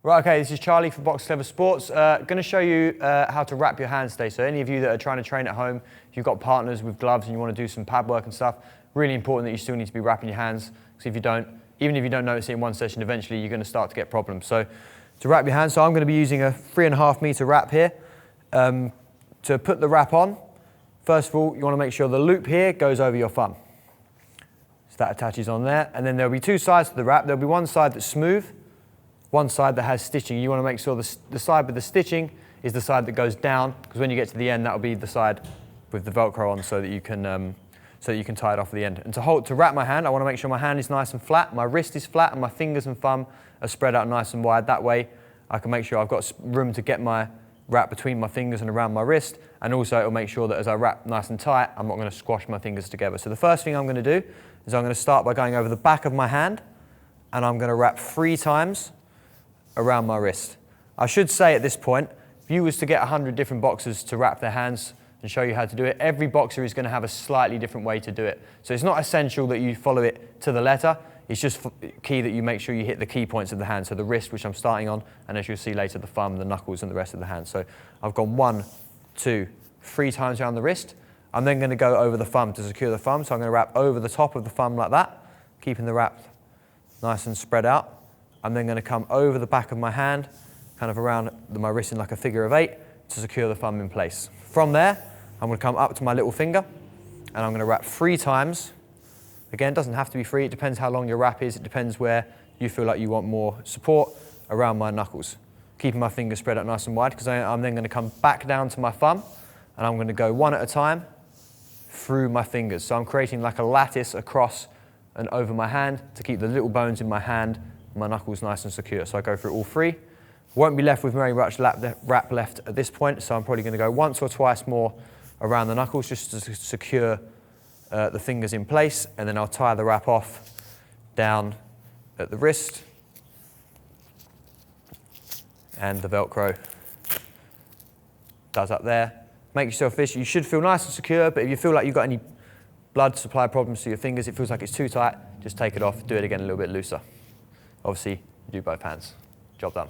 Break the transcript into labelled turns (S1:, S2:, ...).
S1: Right, okay, this is Charlie for Box Clever Sports. Going to show you how to wrap your hands today. So any of you that are trying to train at home, if you've got partners with gloves and you want to do some pad work and stuff, really important that you still need to be wrapping your hands. Because if you don't, even if you don't notice it in one session, eventually you're going to start to get problems. So to wrap your hands, so I'm going to be using a 3.5 meter wrap here. To put the wrap on, first of all, you want to make sure the loop here goes over your thumb. So that attaches on there. And then there'll be two sides to the wrap. There'll be one side that's smooth, one side that has stitching. You want to make sure the side with the stitching is the side that goes down, because when you get to the end, that'll be the side with the Velcro on, so that you can tie it off at the end. And to wrap my hand, I want to make sure my hand is nice and flat, my wrist is flat, and my fingers and thumb are spread out nice and wide. That way, I can make sure I've got room to get my wrap between my fingers and around my wrist, and also it'll make sure that as I wrap nice and tight, I'm not going to squash my fingers together. So the first thing I'm going to do is I'm going to start by going over the back of my hand, and I'm going to wrap 3 times around my wrist. I should say at this point, if you was to get 100 different boxers to wrap their hands and show you how to do it, every boxer is going to have a slightly different way to do it. So it's not essential that you follow it to the letter, it's just key that you make sure you hit the key points of the hand, so the wrist, which I'm starting on, and as you'll see later, the thumb, the knuckles, and the rest of the hand. So I've gone 1, 2, 3 times around the wrist. I'm then going to go over the thumb to secure the thumb, so I'm going to wrap over the top of the thumb like that, keeping the wrap nice and spread out. I'm then going to come over the back of my hand, kind of around my wrist in like a figure of 8 to secure the thumb in place. From there, I'm going to come up to my little finger, and I'm going to wrap 3 times. Again, it doesn't have to be 3, it depends how long your wrap is, it depends where you feel like you want more support around my knuckles. Keeping my fingers spread out nice and wide, because I'm then going to come back down to my thumb, and I'm going to go one at a time through my fingers. So I'm creating like a lattice across and over my hand to keep the little bones in my hand, my knuckles nice and secure. So I go through all 3. Won't be left with very much wrap left at this point, so I'm probably going to go once or twice more around the knuckles just to secure the fingers in place, and then I'll tie the wrap off down at the wrist, and the Velcro does up there. Make yourself this. You should feel nice and secure, but if you feel like you've got any blood supply problems to your fingers, it feels like it's too tight, just take it off, do it again a little bit looser. Obviously, do both hands. Job done.